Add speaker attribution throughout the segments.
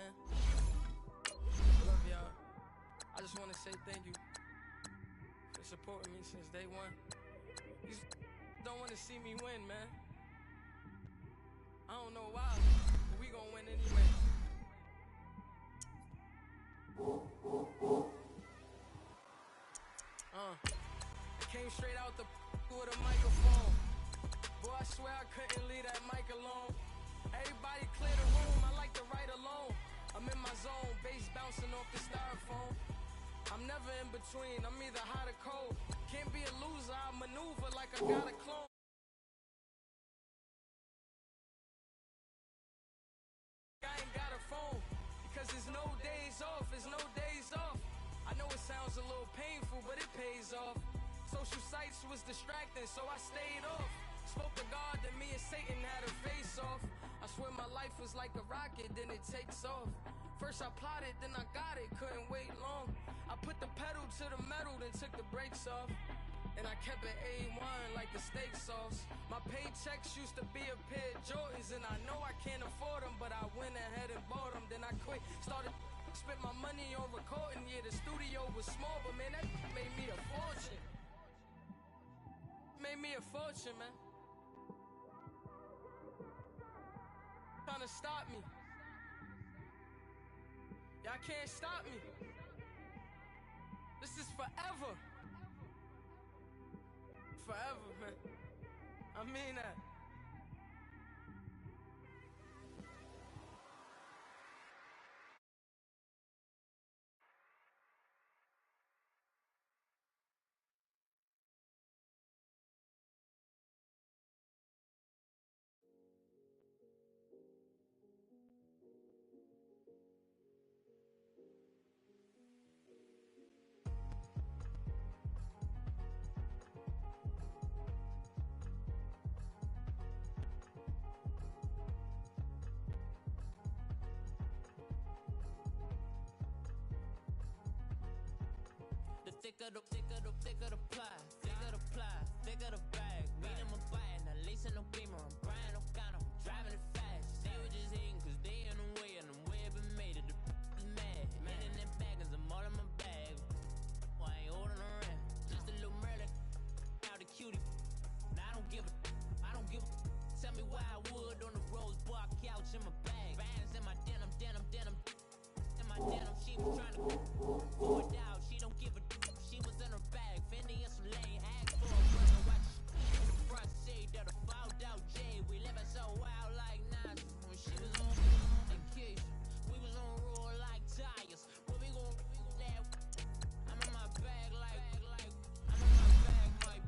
Speaker 1: man. I love y'all. I just want to say thank you for supporting me since day one. You don't want to see me win, man. I don't know why, but we gonna win anyway. I came straight out the with a microphone. Boy, I swear I couldn't leave that mic alone. Everybody clear the room, I like to write alone. I'm in my zone, bass bouncing off the styrofoam. I'm never in between, I'm either hot or cold. Can't be a loser, I maneuver like I got a clone. I ain't got a phone, because there's no days off, there's no days off. I know it sounds a little painful, but it pays off. Social sites was distracting, so I stayed off. Spoke to God that me and Satan had a face off. I swear my life was like a rocket, then it takes off. First I plotted, then I got it, couldn't wait long. I put the pedal to the metal, then took the brakes off. And I kept it A1 like the steak sauce. My paychecks used to be a pair of Jordans, and I know I can't afford them, but I went ahead and bought them. Then I quit, spent my money on recording. Yeah, the studio was small, but man, that made me a fortune. Made me a fortune, man. Trying to stop me. Y'all can't stop me. This is forever. Forever, man. I mean that.
Speaker 2: Thicker the pie, thicker the bag. Meet him a bite, at least in no beamer. I'm Brian O'Connor, I'm driving it fast. They were just hating cause they in the way, and the way I've been made it. The is mad. Man in them baggins, I'm all in my bag. Why I ain't holding around? Just a little Merlin, out the cutie. Now I don't give a. Tell me why I would on the rose bar couch in my bag. Bands in my denim. In my denim, she was trying to pull it out. She don't give a. She was in her bag, Fendi and some lane, asked for a brother, watch in the front seat of the fouled out J. We living so wild like Nas. When she was on vacation, we was on roll like tires. What we gon' that? I'm in my bag like I'm in my bag like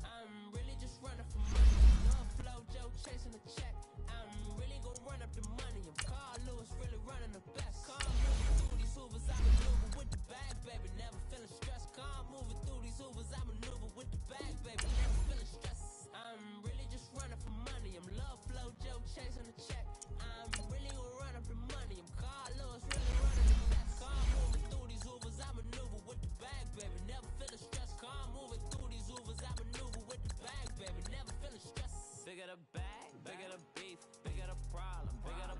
Speaker 2: I'm really just running for money. Love flow, Joe chasing the check. I'm really gon' run up the money. I'm Carl Lewis, really running the best. Carl moving through these hoovers, I maneuver with the bag, baby. Never feeling stressed. Calm moving through these hoovers, I maneuver with the bag, baby. Never feeling stressed. I'm really just running for money. I'm love flow, Joe chasing the check. I'm really gonna run up the money. I'm Carl Lewis, really running the best. Calm moving through these hoovers, I maneuver with the bag, baby. Never feeling stressed. Calm moving through these hoovers, I maneuver with the bag, baby. Never feeling stressed. Bigger the bag, bigger the beef, bigger the problem, bigger the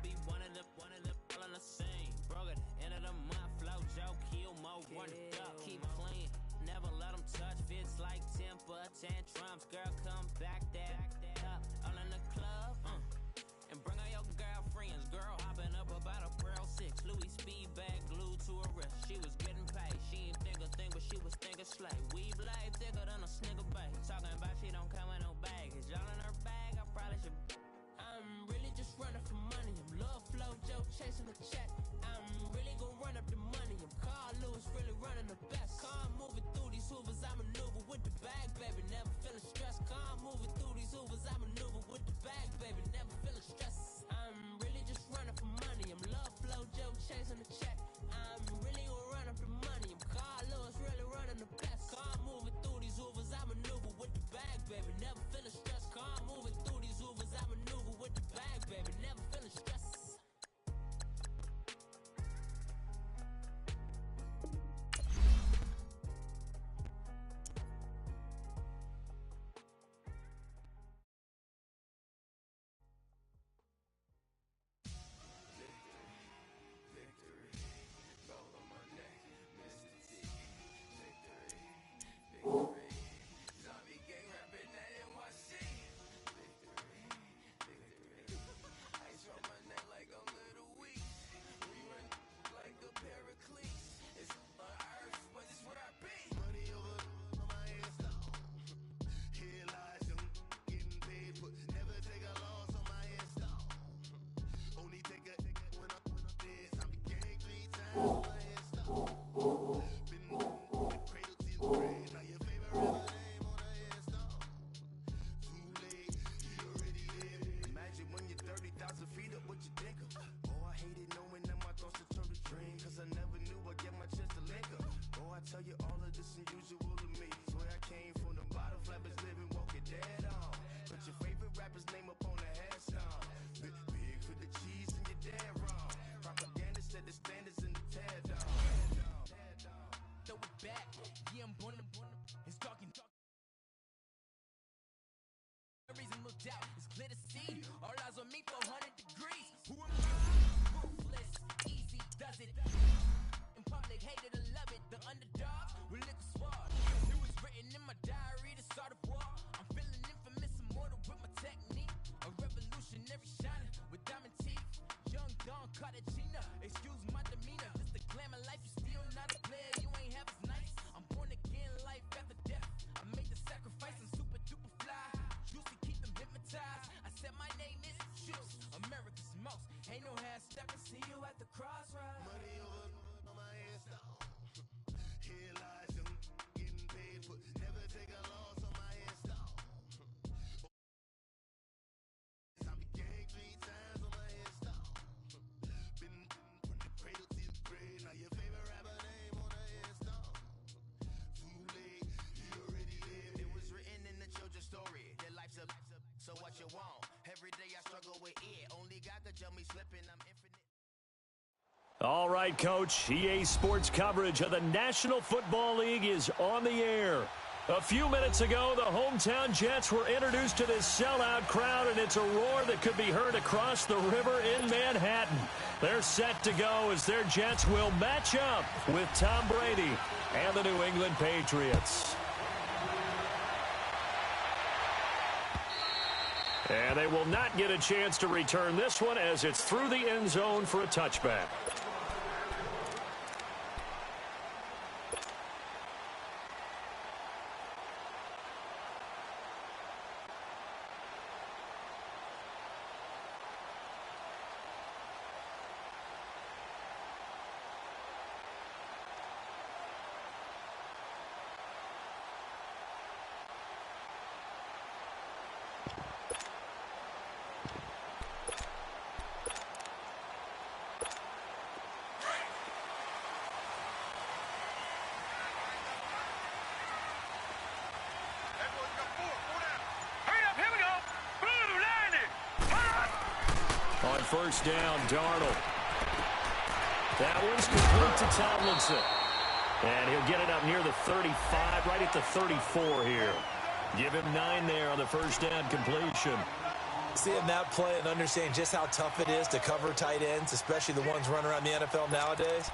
Speaker 2: be one of them all in the same. Broke at the end of the month, flow Joe, kill mo, run it up, keep playing. Never let them touch, fits like temper tantrums. Girl, come back that up, all in the club, and bring all your girlfriends. Girl, hopping up about a Pearl 6, Louis speed bag glued to her wrist. She was getting paid, she ain't think a thing, but she was thinking slay. We blade thicker than a snigger bag. Talking about she don't come with no baggage. All in her bag, I probably should. I'm really just running for money. I'm love flow, Joe chasing the check. I'm really gon' run up the money. I'm Carl Lewis, really running the best. Calm moving through these hoovers, I maneuver with the bag, baby. Never feeling stressed. Calm moving through these hoovers, I maneuver with the bag, baby. Never feeling stressed. I'm really just running for money. I'm love flow, Joe chasing the check. I'm really gon' run up the money. I'm Carl Lewis, really running the best. Calm moving through these hoovers, I maneuver with the bag, the underdogs, we lick a swab. It was written in my diary to start a war. I'm feeling infamous, immortal with my technique. A revolutionary shining with diamond teeth. Young Don Cartagena, excuse my demeanor. This the glamour life, you still not a player, you ain't half as nice. I'm born again, life after death. I made the sacrifice, I'm super duper fly. Juicy, keep them hypnotized. I said my name is Juice, America's most. Ain't no half stepping, see you at the crossroads.
Speaker 3: Money over on my headstone. Here lies him getting paid for. Never take a loss on my headstone. I be gang 3 times on my headstone. Been from the cradle to the grave. Now your favorite rapper name on the headstone. Too late, he already lived. It was written in the children's story. Their life's a so what you want? Every day I struggle with it. Only God could tell me slipping. I'm infinite.
Speaker 4: All right, Coach. EA Sports coverage of the National Football League is on the air. A few minutes ago, the hometown Jets were introduced to this sellout crowd, and it's a roar that could be heard across the river in Manhattan. They're set to go as their Jets will match up with Tom Brady and the New England Patriots. And they will not get a chance to return this one as it's through the end zone for a touchback. On first down, Darnold. That one's complete to Tomlinson. And he'll get it up near the 35, right at the 34 here. Give him 9 there on the first down completion.
Speaker 5: Seeing that play and understanding just how tough it is to cover tight ends, especially the ones running around the NFL nowadays,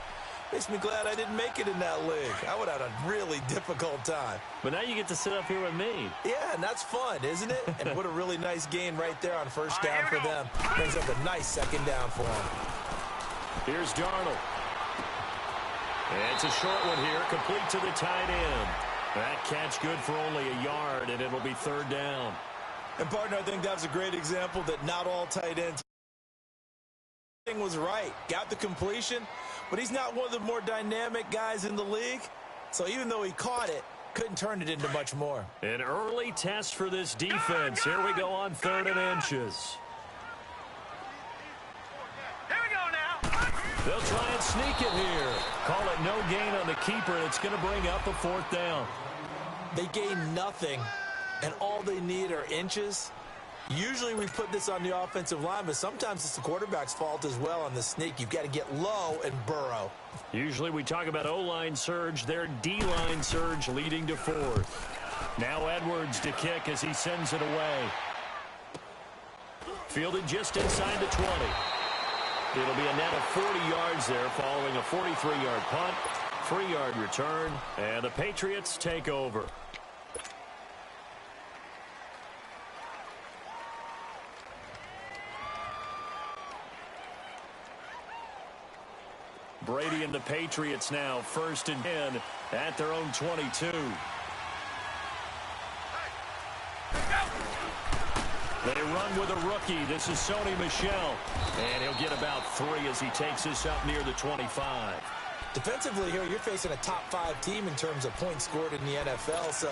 Speaker 5: makes me glad I didn't make it in that league. I would have had a really difficult time.
Speaker 4: But now you get to sit up here with me.
Speaker 5: Yeah, and that's fun, isn't it? And what a really nice gain right there on first down for them. Brings up a nice second down for them.
Speaker 4: Here's Darnold. And it's a short one here, complete to the tight end. That catch good for only a yard, and it'll be third down.
Speaker 5: And, partner, I think that's a great example that not all tight ends was right. Got the completion, but he's not one of the more dynamic guys in the league. So even though he caught it, couldn't turn it into much more.
Speaker 4: An early test for this defense. Here we go on 3rd and inches.
Speaker 6: Here we go now.
Speaker 4: They'll try and sneak it here. Call it no gain on the keeper, and it's going to bring up a 4th down.
Speaker 5: They gain nothing, and all they need are inches. Usually we put this on the offensive line, but sometimes it's the quarterback's fault as well on the sneak. You've got to get low and burrow.
Speaker 4: Usually we talk about O-line surge, their D-line surge leading to 4th. Now Edwards to kick as he sends it away. Fielded just inside the 20. It'll be a net of 40 yards there following a 43-yard punt, 3-yard return, and the Patriots take over. Brady and the Patriots now 1st and 10 at their own 22. They run with a rookie. This is Sony Michel. And he'll get about 3 as he takes this up near the 25.
Speaker 5: Defensively here, you're facing a top 5 team in terms of points scored in the NFL. So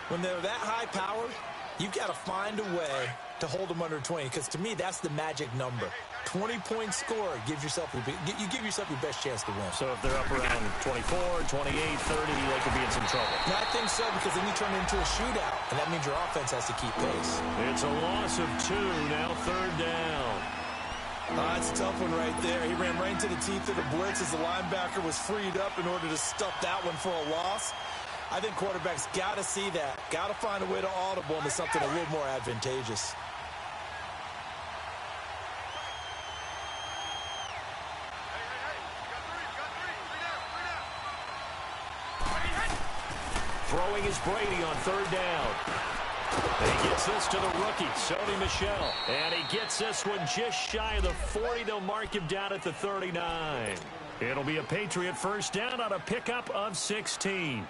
Speaker 5: when they're that high powered, you've got to find a way to hold them under 20. Because to me, that's the magic number. 20-point score gives yourself you give yourself your best chance to win.
Speaker 4: So if they're up around 24, 28, 30, they could be in some trouble.
Speaker 5: Yeah, I think so, because then you turn it into a shootout, and that means your offense has to keep pace.
Speaker 4: It's a loss of 2, now 3rd down.
Speaker 5: That's a tough one right there. He ran right into the teeth of the blitz as the linebacker was freed up in order to stuff that one for a loss. I think quarterbacks got to see that, got to find a way to audible into something a little more advantageous.
Speaker 4: Throwing is Brady on third down. And he gets this to the rookie, Sony Michel. And he gets this one just shy of the 40. They'll mark him down at the 39. It'll be a Patriot first down on a pickup of 16.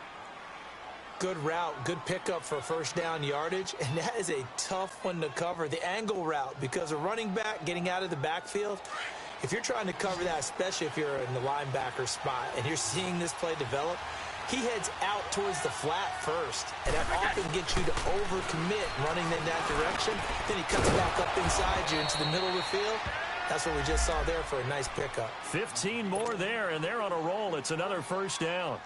Speaker 5: Good route, good pickup for first down yardage, and that is a tough one to cover, the angle route, because a running back getting out of the backfield, if you're trying to cover that, especially if you're in the linebacker spot and you're seeing this play develop, he heads out towards the flat first, and that often gets you to overcommit running in that direction. Then he cuts back up inside you into the middle of the field. That's what we just saw there for a nice pickup.
Speaker 4: 15 more there, and they're on a roll. It's another first down.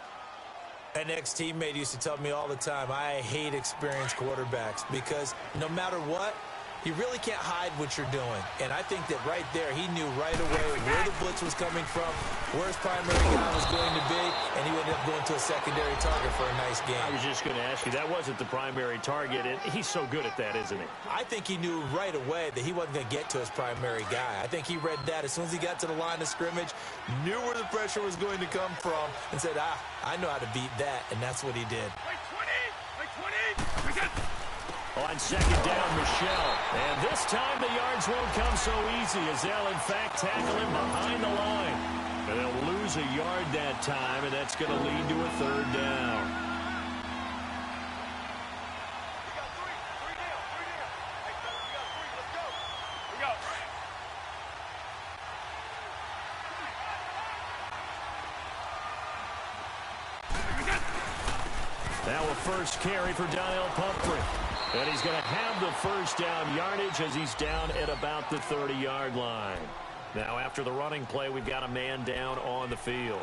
Speaker 5: An ex-teammate used to tell me all the time, I hate experienced quarterbacks because no matter what, you really can't hide what you're doing. And I think that right there, he knew right away where the blitz was coming from, where his primary guy was going to be, and he ended up going to a secondary target for a nice game.
Speaker 4: I was just going to ask you, that wasn't the primary target, and he's so good at that, isn't he?
Speaker 5: I think he knew right away that he wasn't going to get to his primary guy. I think he read that as soon as he got to the line of scrimmage, knew where the pressure was going to come from, and said, I know how to beat that, and that's what he did.
Speaker 4: On second down, Michel. And this time the yards won't come so easy as they'll, in fact, tackle him behind the line. And they'll lose a yard that time, and that's going to lead to a third down. Now a first carry for Donnell Pumphrey. And he's going to have the first down yardage as he's down at about the 30-yard line. Now after the running play, we've got a man down on the field.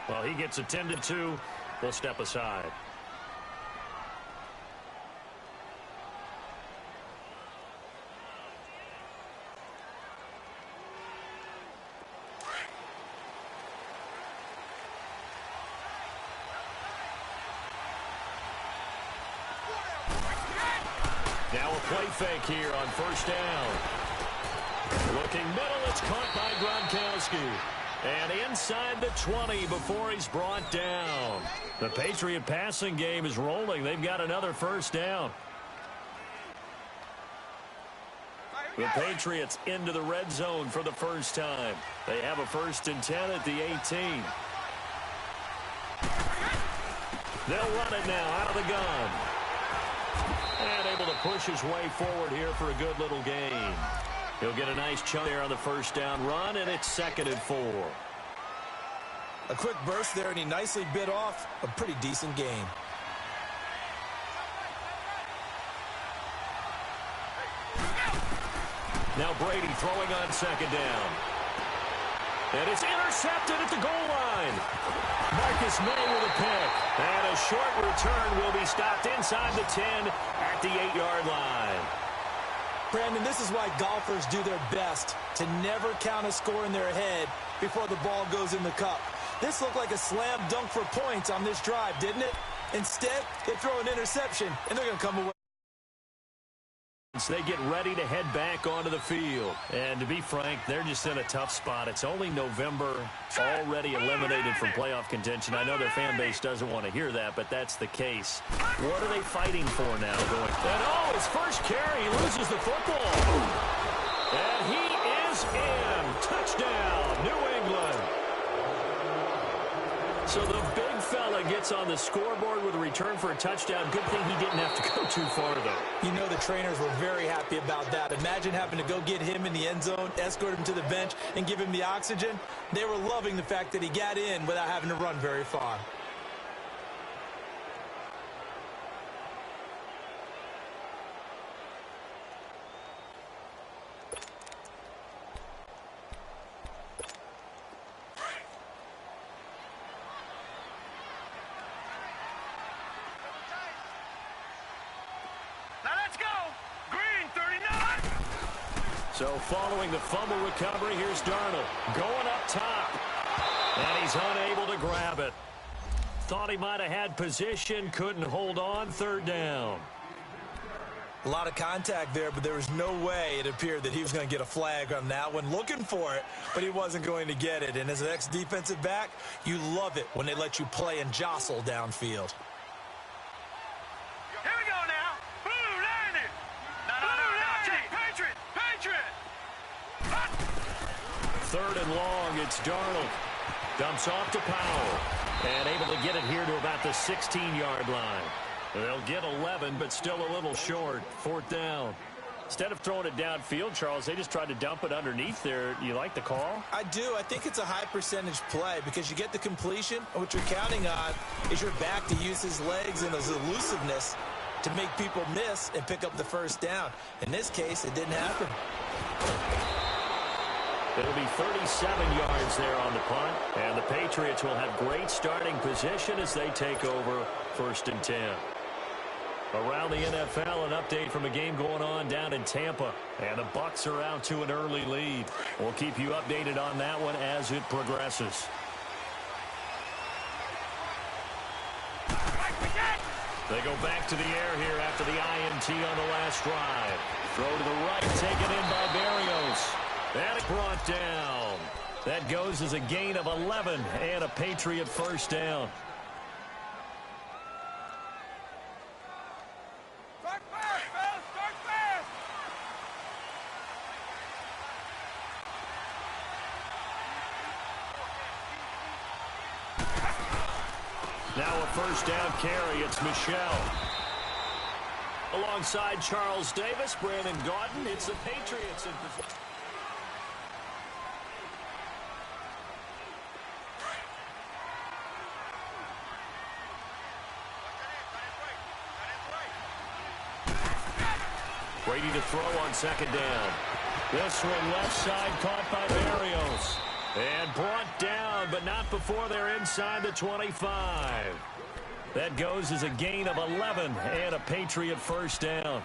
Speaker 4: Well, he gets attended to. We'll step aside. Now a play fake here on first down. Looking middle, it's caught by Gronkowski. And inside the 20 before he's brought down. The Patriot passing game is rolling. They've got another first down. The Patriots into the red zone for the first time. They have a 1st and 10 at the 18. They'll run it now out of the gun. And able to push his way forward here for a good little gain. He'll get a nice chunk there on the first down run, and it's 2nd and 4.
Speaker 5: A quick burst there, and he nicely bit off a pretty decent gain.
Speaker 4: Now Brady throwing on 2nd down. And it's intercepted at the goal line. Marcus May with a pick. And a short return will be stopped inside the 10 at the 8-yard line.
Speaker 5: Brandon, this is why golfers do their best to never count a score in their head before the ball goes in the cup. This looked like a slam dunk for points on this drive, didn't it? Instead, they throw an interception, and they're going to come away.
Speaker 4: They get ready to head back onto the field. And to be frank, they're just in a tough spot. It's only November, already eliminated from playoff contention. I know their fan base doesn't want to hear that, but that's the case. What are they fighting for now going? And his first carry, he loses the football. And he is in. Touchdown, New England. So the big fella gets on the scoreboard with a return for a touchdown. Good thing he didn't have to go too far, though.
Speaker 5: You know the trainers were very happy about that. Imagine having to go get him in the end zone, escort him to the bench, and give him the oxygen. They were loving the fact that he got in without having to run very far.
Speaker 4: So following the fumble recovery, here's Darnold going up top. And he's unable to grab it. Thought he might have had position, couldn't hold on, 3rd down.
Speaker 5: A lot of contact there, but there was no way it appeared that he was going to get a flag on that one. Looking for it, but he wasn't going to get it. And as an ex-defensive back, you love it when they let you play and jostle downfield.
Speaker 4: 3rd and long. It's Darnold. Dumps off to Powell. And able to get it here to about the 16-yard line. They'll get 11, but still a little short. 4th down. Instead of throwing it downfield, Charles, they just tried to dump it underneath there. You like the call?
Speaker 5: I do. I think it's a high-percentage play because you get the completion, and what you're counting on is your back to use his legs and his elusiveness to make people miss and pick up the 1st down. In this case, it didn't happen.
Speaker 4: It'll be 37 yards there on the punt, and the Patriots will have great starting position as they take over 1st and 10. Around the NFL, an update from a game going on down in Tampa. And the Bucs are out to an early lead. We'll keep you updated on that one as it progresses. They go back to the air here after the INT on the last drive. Throw to the right, taken in by Berrios. And it brought down. That goes as a gain of 11 and a Patriot 1st down. Now a 1st down carry. It's Michel. Alongside Charles Davis, Brandon Gaudin. It's the Patriots in position. Brady to throw on 2nd down. This one left side caught by Berrios. And brought down, but not before they're inside the 25. That goes as a gain of 11 and a Patriot 1st down.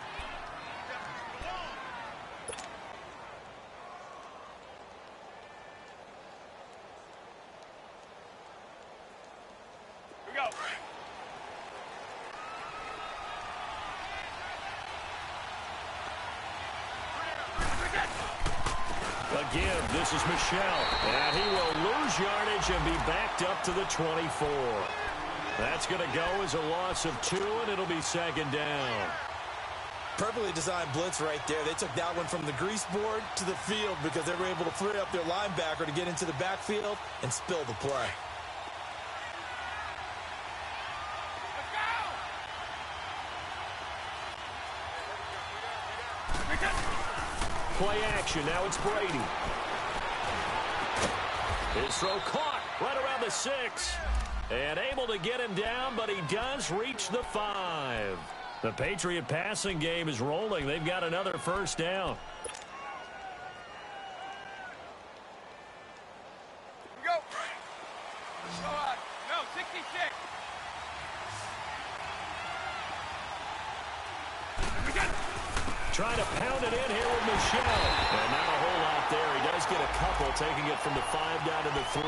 Speaker 6: Here we go.
Speaker 4: Again, this is Michel. And he will lose yardage and be backed up to the 24. That's going to go as a loss of 2, and it'll be 2nd down.
Speaker 5: Perfectly designed blitz right there. They took that one from the grease board to the field because they were able to free up their linebacker to get into the backfield and spill the play.
Speaker 4: Play action. Now it's Brady. His throw caught right around the 6. And able to get him down, but he does reach the 5. The Patriot passing game is rolling. They've got another 1st down.
Speaker 6: Go. No, 66.
Speaker 4: Trying to pound it in here with Michel. And not a whole lot there. He does get a couple, taking it from the 5 down to the 3.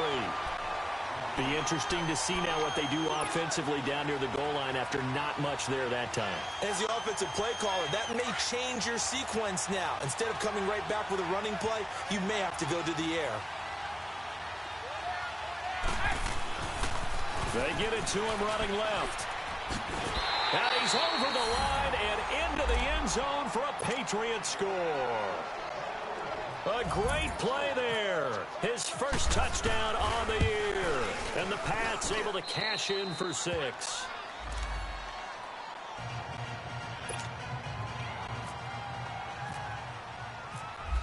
Speaker 4: Be interesting to see now what they do offensively down near the goal line after not much there that time.
Speaker 5: As the offensive play caller, that may change your sequence now. Instead of coming right back with a running play, you may have to go to the air.
Speaker 4: They get it to him running left. Now he's over the line and into the end zone for a Patriot score. A great play there. His 1st touchdown on the year. And the Pats able to cash in for 6.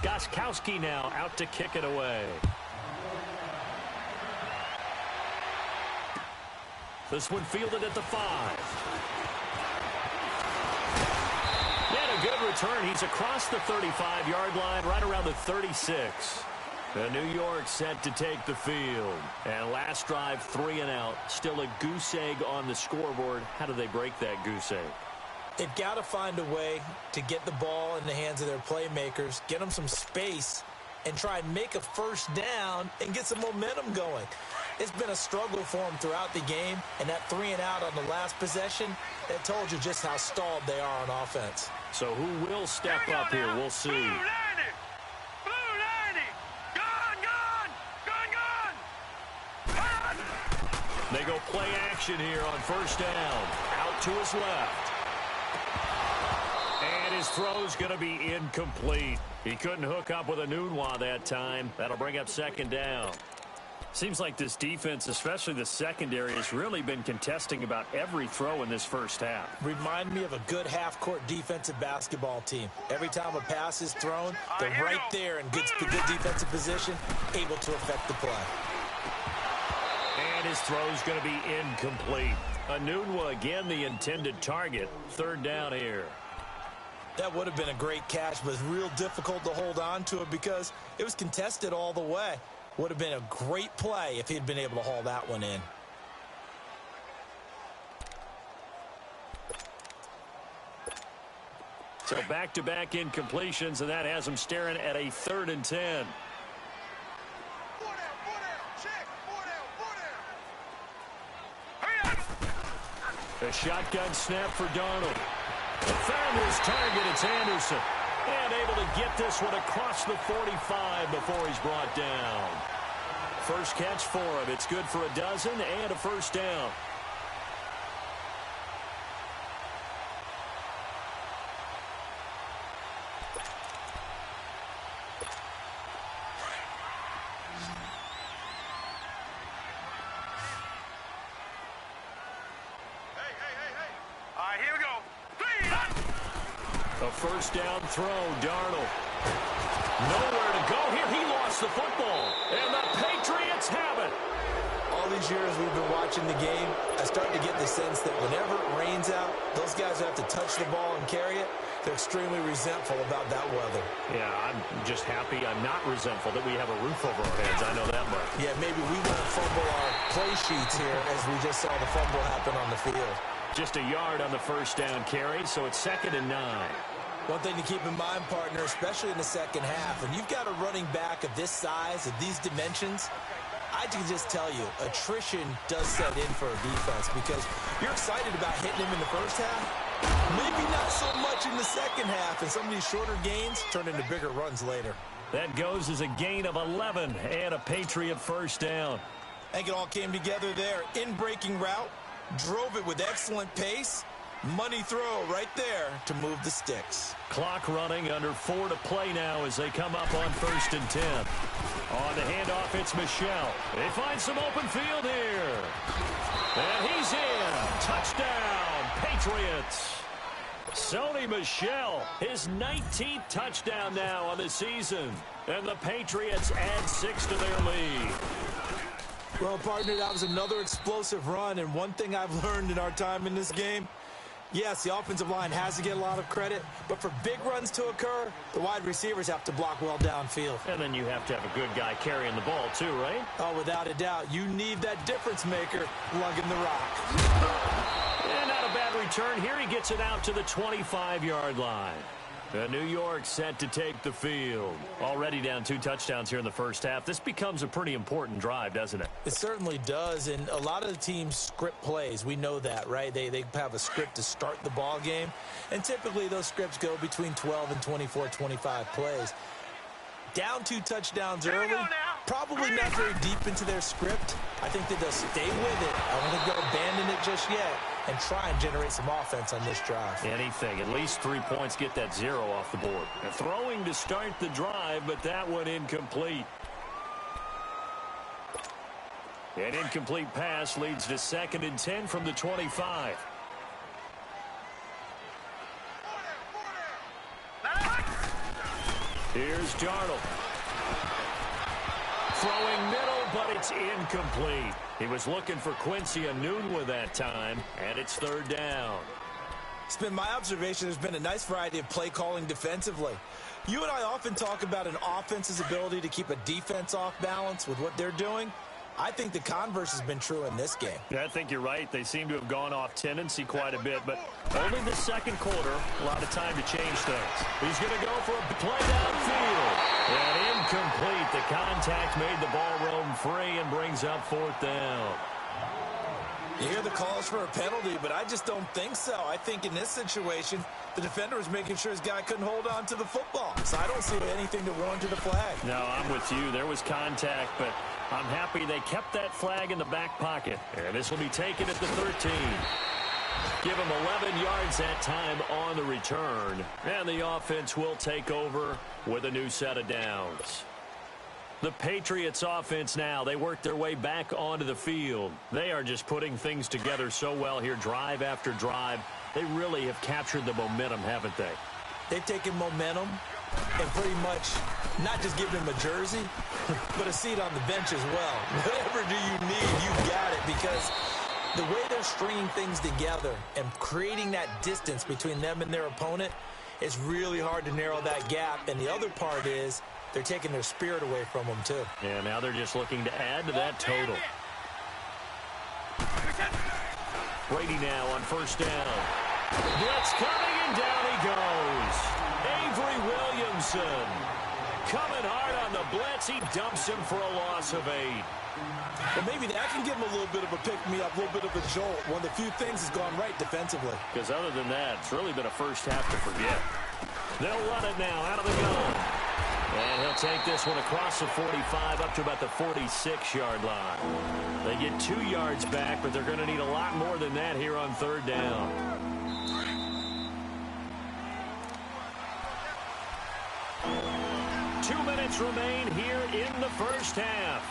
Speaker 4: Gostkowski now out to kick it away. This one fielded at the 5. A good return. He's across the 35-yard line, right around the 36. And New York set to take the field. And last drive, 3 and out. Still a goose egg on the scoreboard. How do they break that goose egg?
Speaker 5: They've got to find a way to get the ball in the hands of their playmakers, get them some space, and try and make a 1st down and get some momentum going. It's been a struggle for them throughout the game, and that 3 and out on the last possession, that told you just how stalled they are on offense.
Speaker 4: So who will step up here? We'll see.
Speaker 6: Blue 90. Blue 90. Gone.
Speaker 4: They go play action here on 1st down. Out to his left. And his throw's going to be incomplete. He couldn't hook up with a Nunwa that time. That'll bring up second down. Seems like this defense, especially the secondary, has really been contesting about every throw in this first half.
Speaker 5: Remind me of a good half-court defensive basketball team. Every time a pass is thrown, they're right there in good defensive position, able to affect the play.
Speaker 4: And his throw's going to be incomplete. Nunwa again the intended target. Third down here.
Speaker 5: That would have been a great catch, but it's real difficult to hold on to it because it was contested all the way. Would have been a great play if he had been able to haul that one in.
Speaker 4: So back-to-back incompletions, and that has him staring at a 3rd and 10. A shotgun snap for Darnold. Found his target, it's Anderson. And able to get this one across the 45 before he's brought down. First catch for him. It's good for a dozen and a first down. A first down throw, Darnold. Nowhere to go here. He lost the football. And the Patriots have it.
Speaker 5: All these years we've been watching the game, I start to get the sense that whenever it rains out, those guys who have to touch the ball and carry it, they're extremely resentful about that weather.
Speaker 4: Yeah, I'm just happy I'm not resentful that we have a roof over our heads. I know that much.
Speaker 5: Yeah, maybe we won't fumble our play sheets here as we just saw the fumble happen on the field.
Speaker 4: Just a yard on the first down carry, so it's 2nd and 9.
Speaker 5: One thing to keep in mind, partner, especially in the second half, when you've got a running back of this size, of these dimensions, I can just tell you, attrition does set in for a defense because you're excited about hitting him in the first half. Maybe not so much in the second half, and some of these shorter gains turn into bigger runs later.
Speaker 4: That goes as a gain of 11 and a Patriot first down.
Speaker 5: I think it all came together there. In-breaking route, drove it with excellent pace. Money throw right there to move the sticks.
Speaker 4: Clock running, under 4 to play now as they come up on 1st and 10. On the handoff, it's Michel. They find some open field here. And he's in. Touchdown, Patriots. Sony Michel, his 19th touchdown now on the season. And the Patriots add 6 to their lead.
Speaker 5: Well, partner, that was another explosive run. And one thing I've learned in our time in this game, yes, the offensive line has to get a lot of credit, but for big runs to occur, the wide receivers have to block well downfield.
Speaker 4: And then you have to have a good guy carrying the ball too, right?
Speaker 5: Oh, without a doubt. You need that difference maker lugging the rock.
Speaker 4: And not a bad return here. He gets it out to the 25-yard line. New York set to take the field. Already down 2 touchdowns here in the first half. This becomes a pretty important drive, doesn't it?
Speaker 5: It certainly does, and a lot of the teams script plays. We know that, right? They have a script to start the ball game, and typically those scripts go between 12 and 24, 25 plays. Down 2 touchdowns early, probably not very deep into their script. I think that they'll stay with it. I don't think they'll abandon it just yet and try and generate some offense on this drive.
Speaker 4: Anything. At least 3 points, get that 0 off the board. And throwing to start the drive, but that one incomplete. An incomplete pass leads to 2nd and 10 from the 25. Here's Darnold. Throwing middle, but it's incomplete. He was looking for Quincy Enunwa that time, and it's 3rd down.
Speaker 5: It's been my observation there's been a nice variety of play calling defensively. You and I often talk about an offense's ability to keep a defense off balance with what they're doing. I think the converse has been true in this game.
Speaker 4: Yeah, I think you're right. They seem to have gone off tendency quite a bit, but only the second quarter, a lot of time to change things. He's going to go for a play downfield. And incomplete. The contact made the ball roam free and brings up 4th down.
Speaker 5: You hear the calls for a penalty, but I just don't think so. I think in this situation, the defender was making sure his guy couldn't hold on to the football. So I don't see anything to warrant the flag.
Speaker 4: No, I'm with you. There was contact, but I'm happy they kept that flag in the back pocket. And this will be taken at the 13. Give him 11 yards that time on the return. And the offense will take over with a new set of downs. The Patriots offense now, they work their way back onto the field. They are just putting things together so well here, drive after drive. They really have captured the momentum, haven't they?
Speaker 5: They've taken momentum and pretty much not just given him a jersey, but a seat on the bench as well. Whatever do you need, you got it, because the way they're stringing things together and creating that distance between them and their opponent, it's really hard to narrow that gap. And the other part is they're taking their spirit away from them, too.
Speaker 4: Yeah, now they're just looking to add to that total. Brady now on first down. Blitz coming, and down he goes. Avery Williamson coming hard on the blitz. He dumps him for a loss of 8.
Speaker 5: Well, maybe that can give him a little bit of a pick-me-up, a little bit of a jolt. One of the few things has gone right defensively.
Speaker 4: Because other than that, it's really been a first half to forget. They'll run it now out of the gun. And he'll take this one across the 45 up to about the 46-yard line. They get 2 yards back, but they're going to need a lot more than that here on third down. Two minutes remain here in the first half.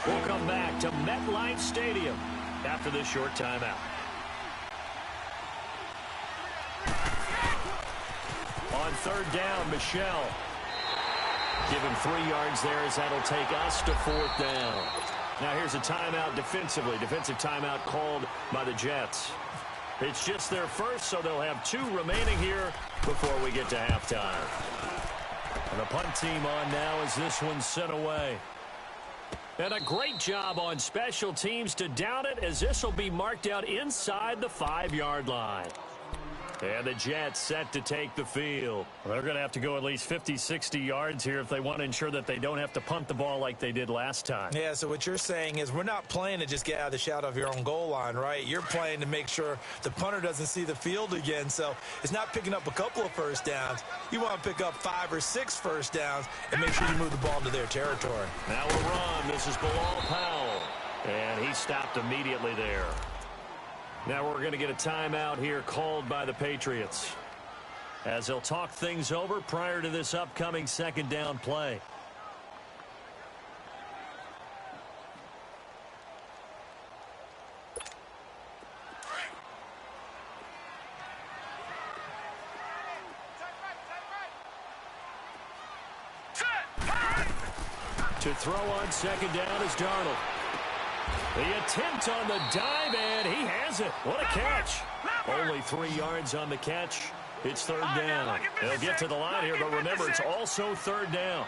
Speaker 4: We'll come back to MetLife Stadium after this short timeout. On third down, Michelle. Give him 3 yards there as that'll take us to fourth down. Now here's a timeout defensively. Defensive timeout called by the Jets. It's just their first, so they'll have 2 remaining here before we get to halftime. And the punt team on now as this one's sent away. And a great job on special teams to down it, as this will be marked out inside the 5-yard line. And the Jets set to take the field. Well, they're going to have to go at least 50, 60 yards here if they want to ensure that they don't have to punt the ball like they did last time.
Speaker 5: Yeah, so what you're saying is we're not playing to just get out of the shadow of your own goal line, right? You're playing to make sure the punter doesn't see the field again. So it's not picking up a couple of first downs. You want to pick up 5 or 6 first downs and make sure you move the ball into their territory.
Speaker 4: Now a run. This is Bilal Powell. And he stopped immediately there. Now we're going to get a timeout here called by the Patriots, as they'll talk things over prior to this upcoming second down play. To throw on second down is Darnold. The attempt on the dive, and he has it. What a catch. Only 3 yards on the catch. It's third down. They'll get to the line here, but remember, it's also third down.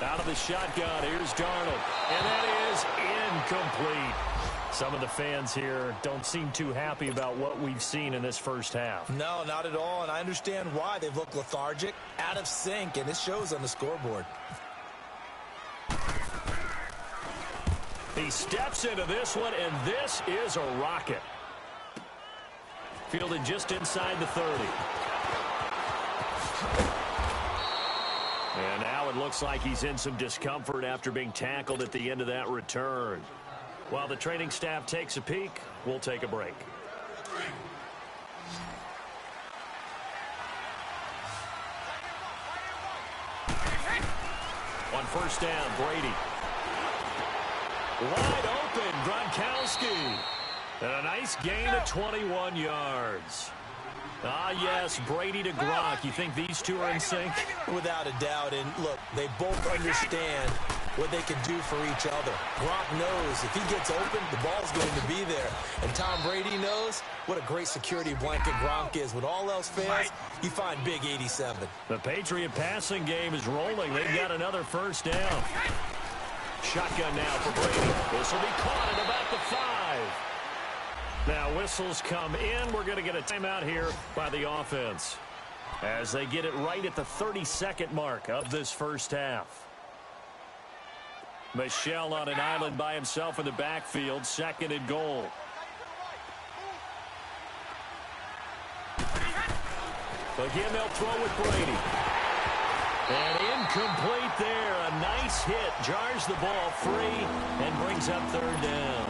Speaker 4: Out of the shotgun, here's Darnold. And that is incomplete. Some of the fans here don't seem too happy about what we've seen in this first half.
Speaker 5: No, not at all, and I understand why. They've looked lethargic, out of sync, and it shows on the scoreboard.
Speaker 4: He steps into this one, and this is a rocket. Fielded just inside the 30. And now it looks like he's in some discomfort after being tackled at the end of that return. While the training staff takes a peek, we'll take a break. On first down, Brady. Wide open, Gronkowski. And a nice gain of 21 yards. Ah, yes, Brady to Gronk. You think these two are in sync?
Speaker 5: Without a doubt. And look, they both understand what they can do for each other. Gronk knows if he gets open, the ball's going to be there. And Tom Brady knows what a great security blanket Gronk is. When all else fails, you find big 87.
Speaker 4: The Patriot passing game is rolling. They've got another first down. Shotgun now for Brady. This will be caught at about the 5. Now whistles come in. We're going to get a timeout here by the offense as they get it right at the 32nd mark of this first half. Michelle on an island by himself in the backfield, second and goal. Again, they'll throw with Brady. And incomplete there. A nice hit. Jars the ball free and brings up third down.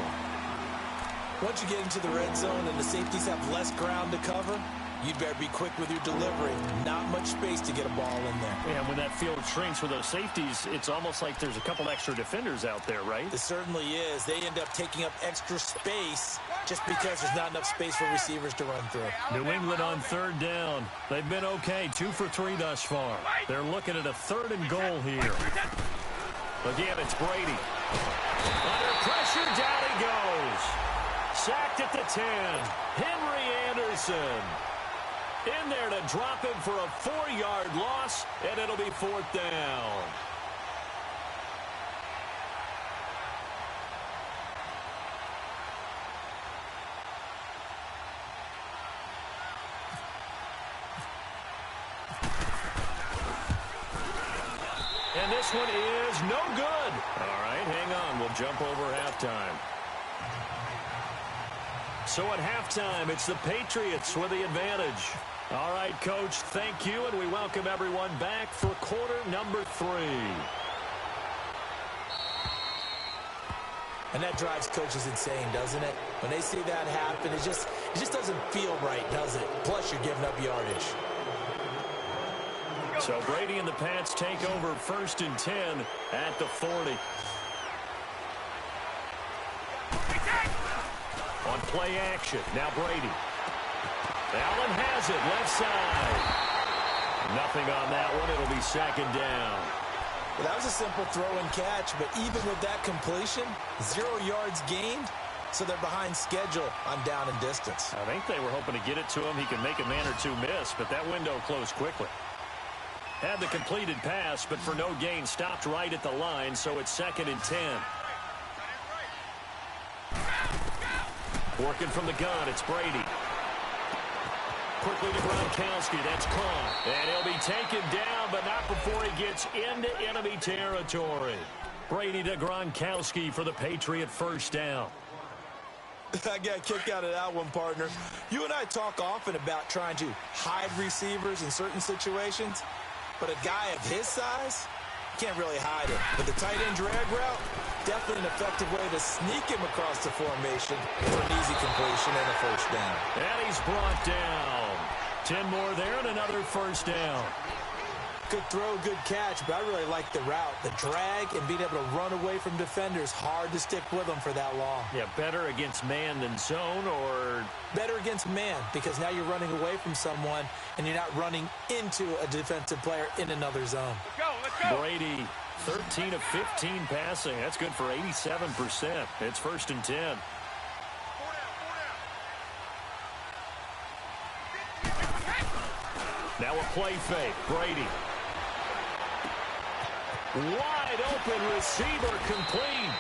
Speaker 5: Once you get into the red zone and the safeties have less ground to cover, you'd better be quick with your delivery. Not much space to get a ball in there.
Speaker 4: Yeah, when that field shrinks with those safeties, it's almost like there's a couple extra defenders out there, right?
Speaker 5: It certainly is. They end up taking up extra space just because there's not enough space for receivers to run through.
Speaker 4: New England on third down. They've been okay, 2 for 3 thus far. They're looking at a 3rd and goal here. Again, it's Brady. Under pressure, down he goes. Sacked at the 10. Henry Anderson. In there to drop him for a 4-yard loss, and it'll be 4th down. And this one is no good. All right, hang on. We'll jump over halftime. So at halftime, it's the Patriots with the advantage. All right, Coach, thank you, and we welcome everyone back for quarter number 3.
Speaker 5: And that drives coaches insane, doesn't it? When they see that happen, it just doesn't feel right, does it? Plus, you're giving up yardage.
Speaker 4: So Brady and the Pats take over 1st and 10 at the 40. On play action, now Brady. Allen has it, left side. Nothing on that one. It'll be 2nd down.
Speaker 5: Well, that was a simple throw and catch, but even with that completion, 0 yards gained, so they're behind schedule on down and distance.
Speaker 4: I think they were hoping to get it to him. He can make a man or two miss, but that window closed quickly. Had the completed pass, but for no gain, stopped right at the line, so it's 2nd and 10. Working from the gun, it's Brady. Quickly to Gronkowski, that's caught. And he'll be taken down, but not before he gets into enemy territory. Brady to Gronkowski for the Patriot 1st down.
Speaker 5: I got kicked out of that one, partner. You and I talk often about trying to hide receivers in certain situations, but a guy of his size can't really hide it. But the tight end drag route, definitely an effective way to sneak him across the formation for an easy completion and a 1st down.
Speaker 4: And he's brought down. 10 more there and another 1st down.
Speaker 5: Good throw, good catch, but I really like the route. The drag and being able to run away from defenders, hard to stick with them for that long.
Speaker 4: Yeah, better against man than zone, or?
Speaker 5: Better against man, because now you're running away from someone and you're not running into a defensive player in another zone.
Speaker 6: Let's go.
Speaker 4: Brady, 13 of 15 passing. That's good for 87%. It's 1st and 10. Now a play fake. Brady. Wide open receiver complete.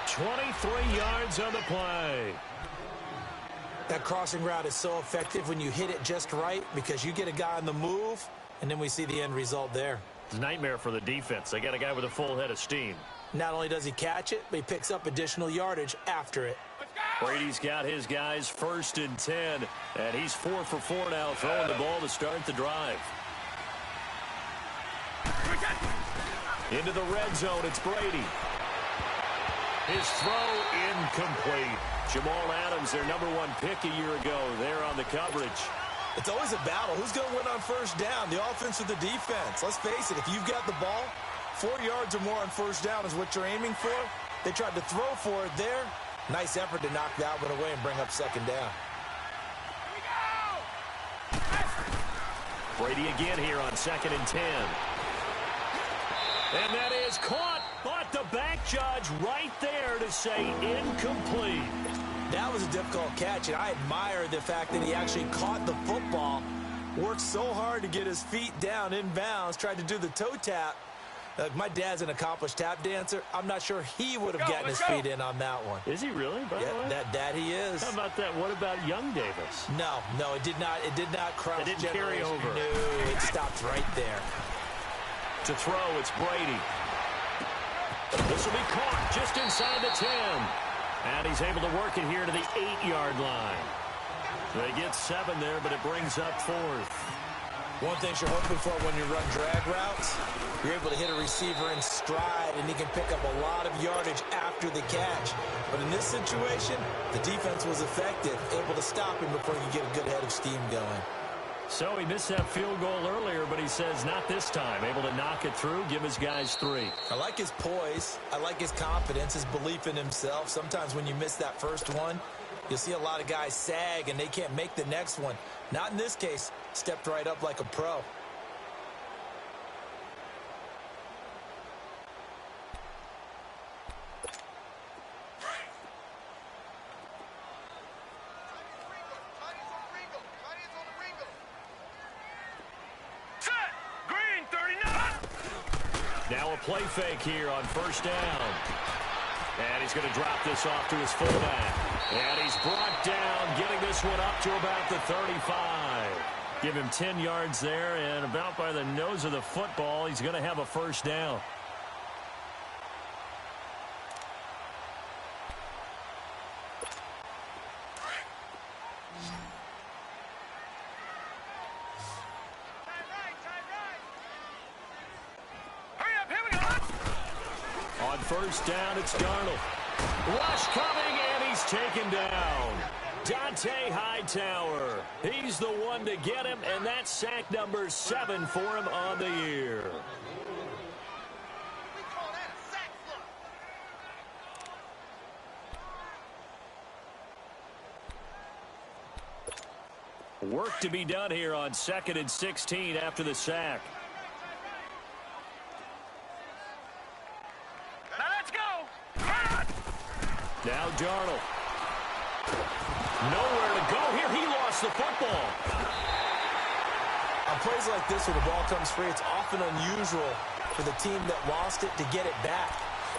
Speaker 4: 23 yards on the play.
Speaker 5: That crossing route is so effective when you hit it just right because you get a guy on the move, and then we see the end result there.
Speaker 4: It's a nightmare for the defense. They got a guy with a full head of steam.
Speaker 5: Not only does he catch it, but he picks up additional yardage after it.
Speaker 4: Brady's got his guys 1st and 10, and he's 4 for 4 now, throwing the ball to start the drive. Into the red zone, it's Brady. His throw incomplete. Jamal Adams, their #1 pick a year ago, there on the coverage.
Speaker 5: It's always a battle. Who's going to win on 1st down, the offense or the defense? Let's face it, if you've got the ball, 4 yards or more on 1st down is what you're aiming for. They tried to throw for it there. Nice effort to knock that one away and bring up 2nd down.
Speaker 4: Brady again here on 2nd and 10. And that is caught, but the back judge right there to say incomplete.
Speaker 5: That was a difficult catch, and I admire the fact that he actually caught the football, worked so hard to get his feet down inbounds, tried to do the toe tap. My dad's an accomplished tap dancer. I'm not sure he would have gotten his feet in on that one.
Speaker 4: Is he really? By the way?
Speaker 5: That he is.
Speaker 4: How about that? What about young Davis?
Speaker 5: No, it did not. It did not cross.
Speaker 4: It didn't carry over.
Speaker 5: No, it stopped right there.
Speaker 4: To throw, it's Brady. This will be caught just inside the 10. And he's able to work it here to the 8-yard line. They get 7 there, but it brings up 4th.
Speaker 5: One thing you're hoping for when you run drag routes, you're able to hit a receiver in stride, and he can pick up a lot of yardage after the catch. But in this situation, the defense was effective, able to stop him before he could get a good head of steam going.
Speaker 4: So he missed that field goal earlier, but he says not this time. Able to knock it through, give his guys 3.
Speaker 5: I like his poise. I like his confidence, his belief in himself. Sometimes when you miss that first one, you'll see a lot of guys sag and they can't make the next one. Not in this case. Stepped right up like a pro.
Speaker 4: Now a play fake here on first down. And he's going to drop this off to his fullback. And he's brought down, getting this one up to about the 35. Give him 10 yards there, and about by the nose of the football, he's going to have a first down. On first down, it's Darnold. Rush coming, and he's taken down. Dante Hightower. He's the one to get him, and that's sack number 7 for him on the year.
Speaker 3: We call that a sack flush.
Speaker 4: Work to be done here on 2nd and 16 after the sack.
Speaker 6: Now let's go.
Speaker 4: Now Darnold. Nowhere to go here. He lost the football.
Speaker 5: On plays like this where the ball comes free, it's often unusual for the team that lost it to get it back.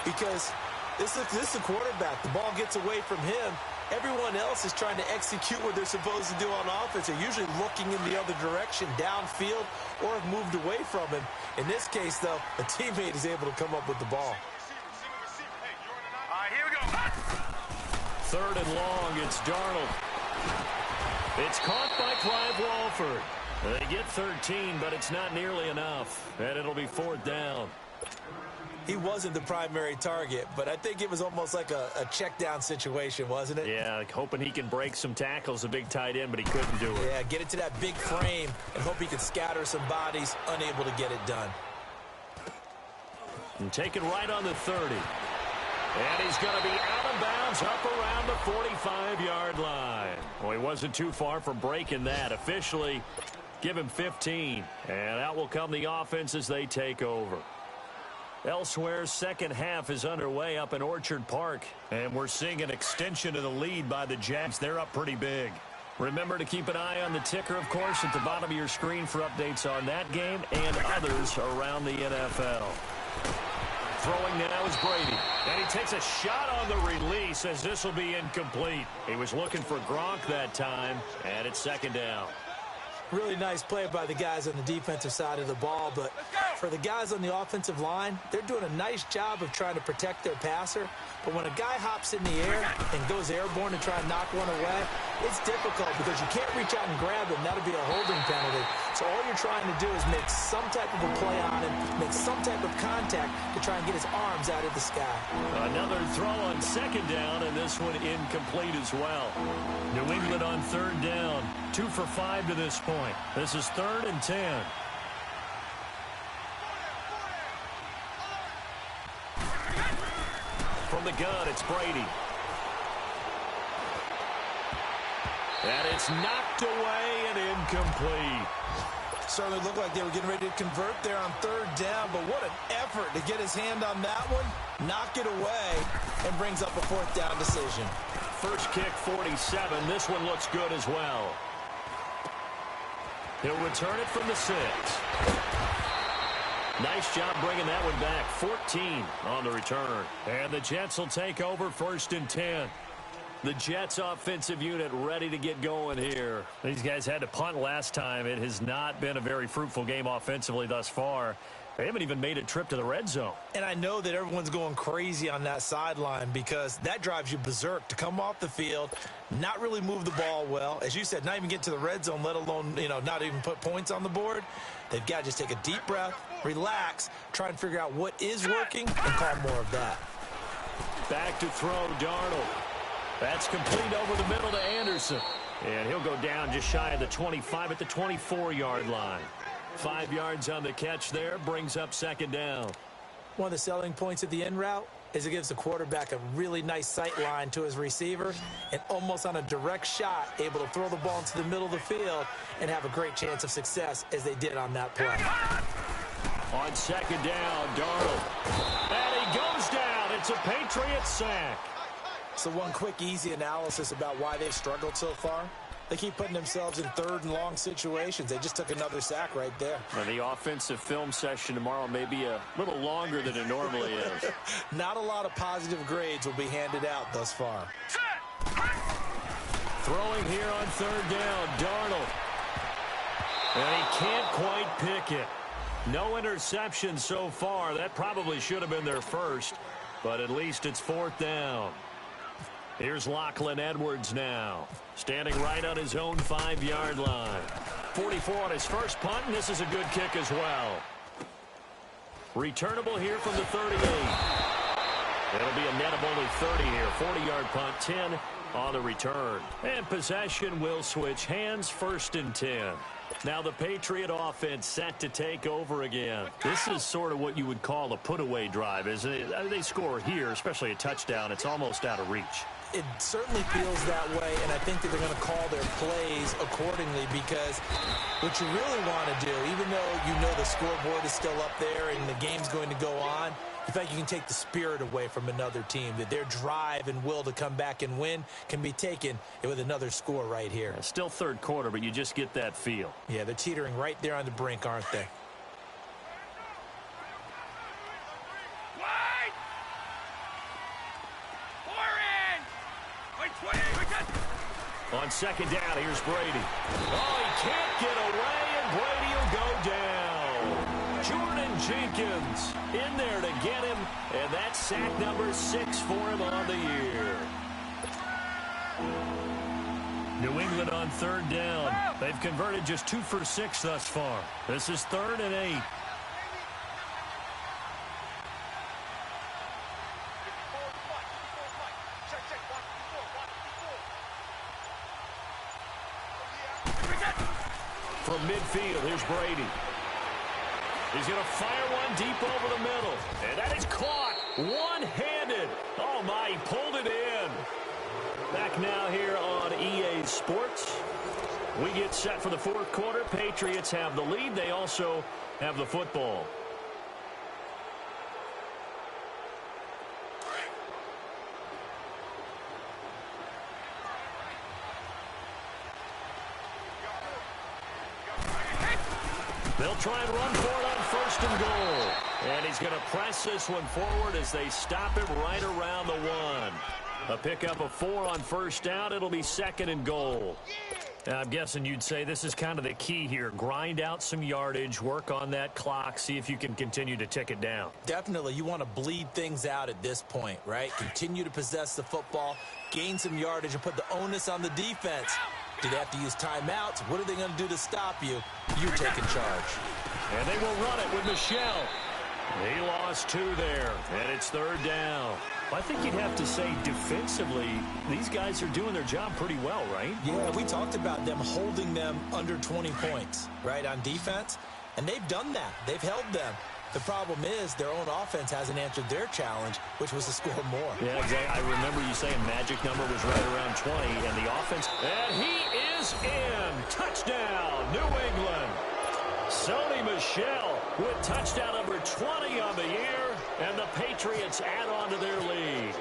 Speaker 5: Because this is the quarterback. The ball gets away from him. Everyone else is trying to execute what they're supposed to do on offense. They're usually looking in the other direction, downfield, or have moved away from him. In this case, though, a teammate is able to come up with the ball.
Speaker 6: All right, here we go.
Speaker 4: 3rd and long, it's Darnold. It's caught by Clive Walford. They get 13, but it's not nearly enough, and it'll be 4th down.
Speaker 5: He wasn't the primary target, but I think it was almost like a check down situation, wasn't it?
Speaker 4: Yeah, like hoping he can break some tackles, a big tight end, but he couldn't do it.
Speaker 5: Yeah, get it to that big frame and hope he can scatter some bodies, unable to get it done.
Speaker 4: And taken right on the 30. And he's going to be out of bounds up around the 45-yard line. Well, he wasn't too far from breaking that. Officially, give him 15. And out will come the offense as they take over. Elsewhere, second half is underway up in Orchard Park. And we're seeing an extension of the lead by the Jags. They're up pretty big. Remember to keep an eye on the ticker, of course, at the bottom of your screen for updates on that game and others around the NFL. Throwing now is Brady. And he takes a shot on the release as this will be incomplete. He was looking for Gronk that time, and it's 2nd down.
Speaker 5: Really nice play by the guys on the defensive side of the ball, but for the guys on the offensive line, they're doing a nice job of trying to protect their passer. But when a guy hops in the air and goes airborne to try and knock one away, it's difficult because you can't reach out and grab him. That'll be a holding penalty. So all you're trying to do is make some type of a play on him, make some type of contact to try and get his arms out of the sky.
Speaker 4: Another throw on 2nd down, and this one incomplete as well. New England on 3rd down, 2 for 5 to this point. This is 3rd and 10. From the gun, it's Brady. And it's knocked away and incomplete.
Speaker 5: Certainly looked like they were getting ready to convert there on 3rd down, but what an effort to get his hand on that one, knock it away, and brings up a 4th down decision.
Speaker 4: First kick, 47. This one looks good as well. He'll return it from the 6. Nice job bringing that one back. 14 on the return. And the Jets will take over 1st and 10. The Jets offensive unit ready to get going here. These guys had to punt last time. It has not been a very fruitful game offensively thus far. They haven't even made a trip to the red zone.
Speaker 5: And I know that everyone's going crazy on that sideline because that drives you berserk to come off the field, not really move the ball well. As you said, not even get to the red zone, let alone, not even put points on the board. They've got to just take a deep breath, relax, try and figure out what is working, and call more of that.
Speaker 4: Back to throw, Darnold. That's complete over the middle to Anderson. And he'll go down just shy of the 25 at the 24-yard line. 5 yards on the catch there, brings up second down.
Speaker 5: One of the selling points of the end route is it gives the quarterback a really nice sight line to his receiver and almost on a direct shot able to throw the ball into the middle of the field and have a great chance of success as they did on that play.
Speaker 4: On second down, Darnold. And he goes down. It's a Patriot sack.
Speaker 5: So one quick, easy analysis about why they've struggled so far. They keep putting themselves in third and long situations. They just took another sack right there.
Speaker 4: Well, the offensive film session tomorrow may be a little longer than it normally is.
Speaker 5: Not a lot of positive grades will be handed out thus far.
Speaker 4: Throwing here on third down, Darnold. And he can't quite pick it. No interception so far. That probably should have been their first, but at least it's fourth down. Here's Lachlan Edwards now, standing right on his own 5-yard line. 44 on his first punt, and this is a good kick as well. Returnable here from the 38. It'll be a net of only 30 here. 40-yard punt, 10 on the return. And possession will switch hands, first and 10. Now the Patriot offense set to take over again. This is sort of what you would call a put-away drive, isn't it? They score here, especially a touchdown. It's almost out of reach.
Speaker 5: It certainly feels that way, and I think that they're going to call their plays accordingly because what you really want to do, even though you know the scoreboard is still up there and the game's going to go on, in fact, you can take the spirit away from another team, that their drive and will to come back and win can be taken with another score right here.
Speaker 4: Still third quarter, but you just get that feel.
Speaker 5: Yeah, they're teetering right there on the brink, aren't they?
Speaker 4: On second down, here's Brady. Oh, he can't get away, and Brady will go down. Jordan Jenkins in there to get him, and that's sack number 6 for him on the year. New England on third down. They've converted just 2 for 6 thus far. This is 3rd and 8. From midfield, here's Brady. He's going to fire one deep over the middle. And that is caught one-handed. Oh, my, he pulled it in. Back now here on EA Sports. We get set for the fourth quarter. Patriots have the lead. They also have the football. They'll try and run for it on first and goal. And he's going to press this one forward as they stop him right around the 1. A pickup of 4 on first down. It'll be 2nd and goal. Now, I'm guessing you'd say this is kind of the key here. Grind out some yardage, work on that clock, see if you can continue to tick it down.
Speaker 5: Definitely. You want to bleed things out at this point, right? Continue to possess the football, gain some yardage, and put the onus on the defense. Do they have to use timeouts? What are they going to do to stop you? You're taking charge.
Speaker 4: And they will run it with Michelle. He lost 2 there, and it's 3rd down. I think you'd have to say defensively, these guys are doing their job pretty well, right?
Speaker 5: Yeah, we talked about them holding them under 20 points, right, on defense. And they've done that. They've held them. The problem is their own offense hasn't answered their challenge, which was to score more.
Speaker 4: Yeah, exactly. I remember you saying magic number was right around 20, and the offense. And he is in. Touchdown, New England. Sony Michel with touchdown number 20 on the year, and the Patriots add on to their lead.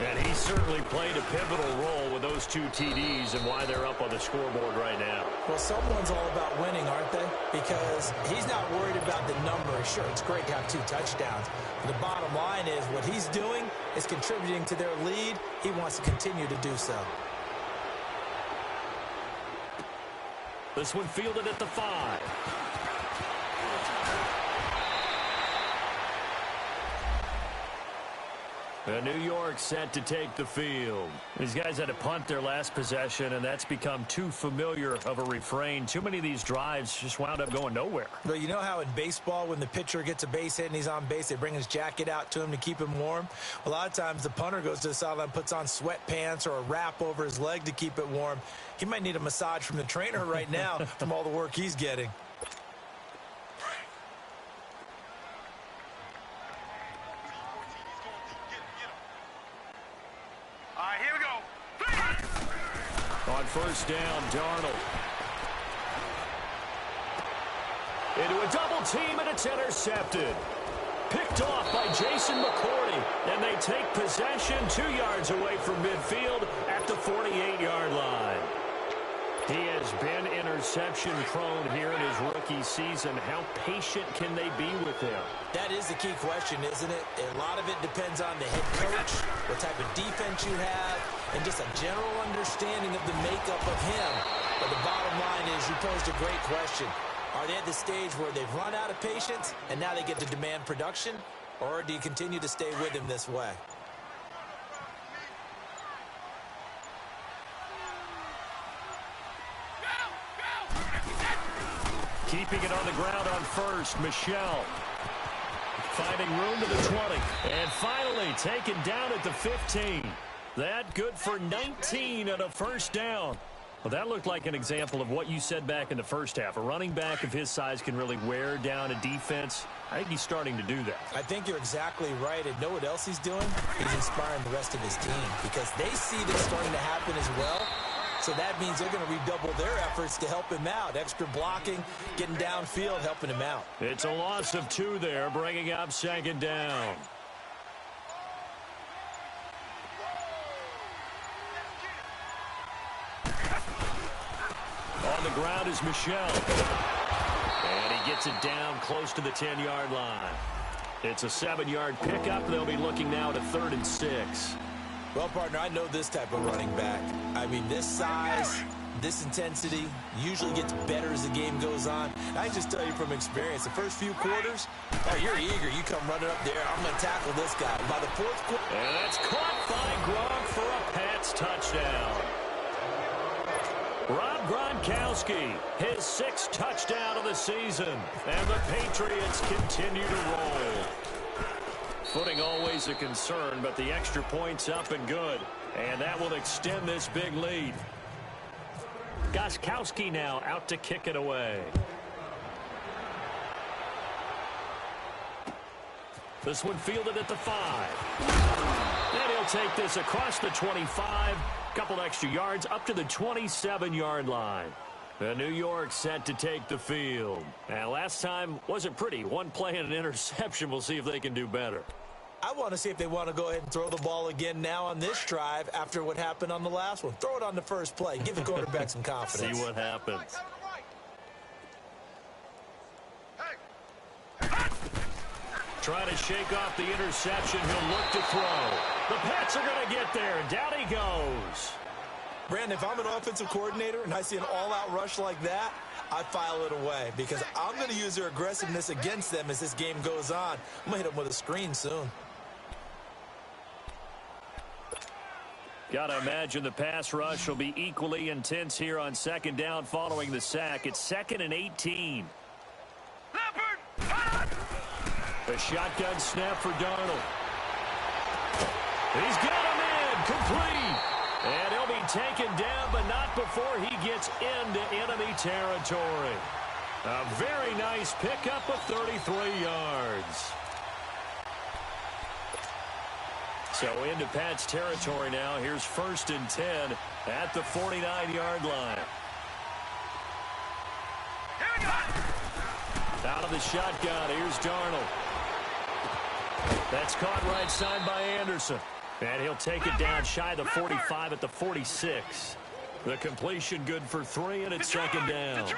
Speaker 4: And he certainly played a pivotal role with those 2 TDs and why they're up on the scoreboard right now.
Speaker 5: Well, someone's all about winning, aren't they? Because he's not worried about the number. Sure, it's great to have 2 touchdowns. But the bottom line is what he's doing is contributing to their lead. He wants to continue to do so.
Speaker 4: This one fielded at the 5. New York set to take the field. These guys had to punt their last possession, and that's become too familiar of a refrain. Too many of these drives just wound up going nowhere.
Speaker 5: But you know how in baseball, when the pitcher gets a base hit and he's on base, they bring his jacket out to him to keep him warm? A lot of times the punter goes to the sideline, puts on sweatpants or a wrap over his leg to keep it warm. He might need a massage from the trainer right now from all the work he's getting.
Speaker 6: Here we go.
Speaker 4: On first down, Darnold. Into a double team, and it's intercepted. Picked off by Jason McCourty, and they take possession 2 yards away from midfield at the 48-yard line. He has been interception-prone here in his rookie season. How patient can they be with him?
Speaker 5: That is the key question, isn't it? A lot of it depends on the head coach, what type of defense you have, and just a general understanding of the makeup of him. But the bottom line is you posed a great question. Are they at the stage where they've run out of patience and now they get to demand production? Or do you continue to stay with him this way?
Speaker 4: Keeping it on the ground on first, Michelle. Finding room to the 20. And finally taken down at the 15. That good for 19 and a first down. Well, that looked like an example of what you said back in the first half. A running back of his size can really wear down a defense. I think he's starting to do that.
Speaker 5: I think you're exactly right. And know what else he's doing? He's inspiring the rest of his team because they see this starting to happen as well. So that means they're going to redouble their efforts to help him out. Extra blocking, getting downfield, helping him out.
Speaker 4: It's a loss of 2 there, bringing up second down. On the ground is Michelle. And he gets it down close to the 10-yard line. It's a 7-yard pickup. They'll be looking now to 3rd and 6.
Speaker 5: Well, partner, I know this type of running back. I mean, this size, this intensity usually gets better as the game goes on. I just tell you from experience, the first few quarters, oh, you're eager. You come running up there. I'm going to tackle this guy. By the 4th quarter.
Speaker 4: And that's caught by Gronk for a Pats touchdown. Rob Gronkowski, his 6th touchdown of the season. And the Patriots continue to roll. Footing always a concern, but the extra point's up and good. And that will extend this big lead. Gronkowski now out to kick it away. This one fielded at the 5. And he'll take this across the 25. Couple extra yards up to the 27-yard line. The New York set to take the field. And last time wasn't pretty. One play and an interception. We'll see if they can do better.
Speaker 5: I want to see if they want to go ahead and throw the ball again now on this drive after what happened on the last one. Throw it on the first play. Give the quarterback some confidence.
Speaker 4: See what happens. Trying to shake off the interception. He'll look to throw. The Pats are going to get there. Down he goes.
Speaker 5: Brandon, if I'm an offensive coordinator and I see an all-out rush like that, I file it away because I'm going to use their aggressiveness against them as this game goes on. I'm going to hit them with a screen soon.
Speaker 4: Got to imagine the pass rush will be equally intense here on second down following the sack. It's 2nd and 18. The shotgun snap for Darnold. He's got him in, complete. And he'll be taken down, but not before he gets into enemy territory. A very nice pickup of 33 yards. So into Pat's territory now. Here's 1st and 10 at the 49-yard line. Out of the shotgun, here's Darnold. That's caught right side by Anderson. And he'll take it down shy of the 45 at the 46. The completion good for 3, and it's 2nd down.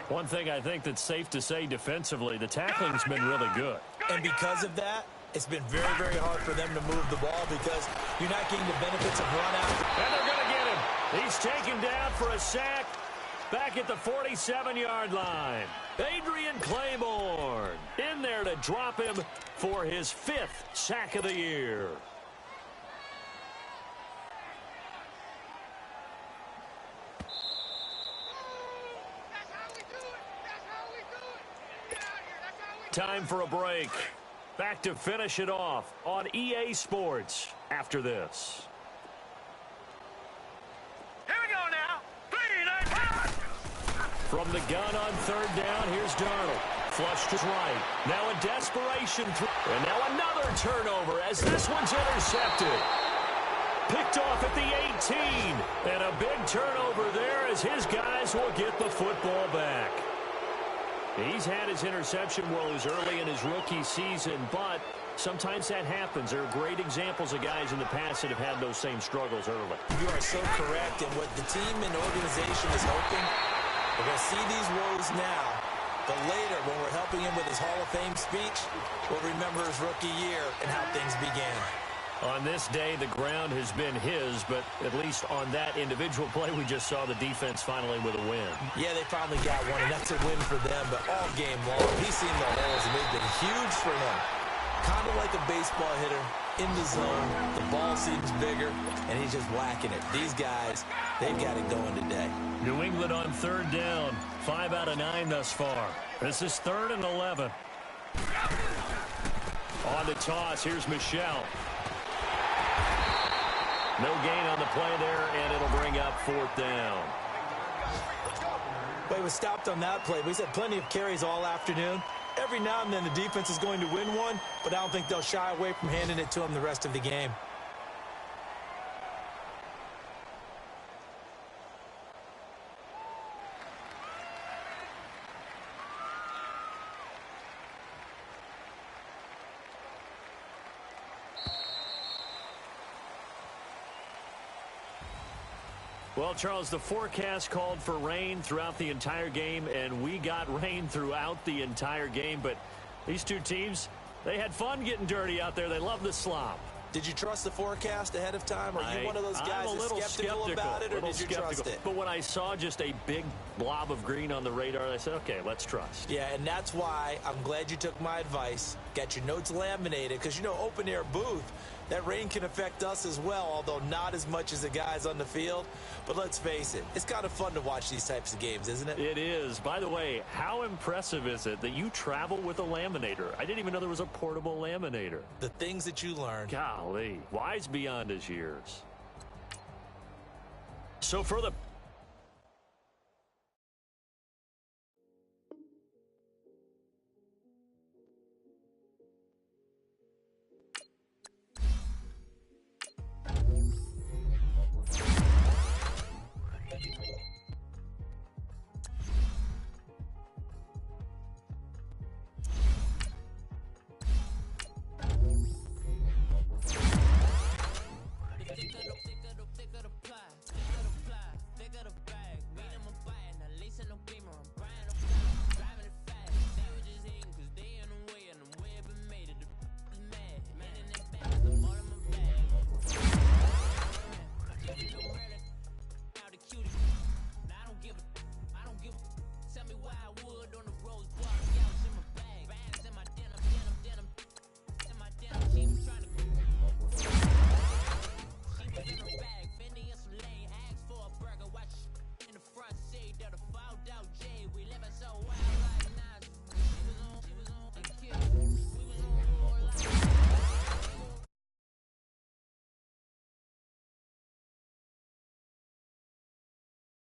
Speaker 4: One thing I think that's safe to say defensively, the tackling's been really good.
Speaker 5: And because of that, it's been very, very hard for them to move the ball because you're not getting the benefits of run out.
Speaker 4: And they're going to get him. He's taken down for a sack back at the 47-yard line. Adrian Claiborne in there to drop him for his 5th sack of the year. time for a break. Back to finish it off on EA Sports after this.
Speaker 6: Here we go now. 3, 9, 1.
Speaker 4: From the gun on third down, here's Darnold. Flushed to right. Now a desperation throw. And now another turnover as this one's intercepted. Picked off at the 18. And a big turnover there as his guys will get the football back. He's had his interception woes early in his rookie season, but sometimes that happens. There are great examples of guys in the past that have had those same struggles early.
Speaker 5: You are so correct, and what the team and organization is hoping, we're going to see these woes now, but later when we're helping him with his Hall of Fame speech, we'll remember his rookie year and how things began.
Speaker 4: On this day, the ground has been his, but at least on that individual play, we just saw the defense finally with a win.
Speaker 5: Yeah, they finally got one, and that's a win for them, but all game long, he's seen the holes, and they've been huge for him. Kind of like a baseball hitter, in the zone, the ball seems bigger, and he's just whacking it. These guys, they've got it going today.
Speaker 4: New England on third down, 5 out of 9 thus far. This is 3rd and 11. On the toss, here's Michel. No gain on the play there, and it'll bring up 4th down.
Speaker 5: Well, he was stopped on that play, but he's had plenty of carries all afternoon. Every now and then the defense is going to win one, but I don't think they'll shy away from handing it to him the rest of the game.
Speaker 4: Well, Charles, the forecast called for rain throughout the entire game, and we got rain throughout the entire game. But these two teams, they had fun getting dirty out there. They love the slop.
Speaker 5: Did you trust the forecast ahead of time? Are you one of those guys that's skeptical about it, or did you trust it?
Speaker 4: But when I saw just a big blob of green on the radar, I said, okay, let's trust.
Speaker 5: Yeah, and that's why I'm glad you took my advice. Got your notes laminated, because, you know, open-air booth, that rain can affect us as well, although not as much as the guys on the field. But let's face it, it's kind of fun to watch these types of games, isn't it?
Speaker 4: It is. By the way, how impressive is it that you travel with a laminator? I didn't even know there was a portable laminator.
Speaker 5: The things that you learn.
Speaker 4: Golly, wise beyond his years. So for the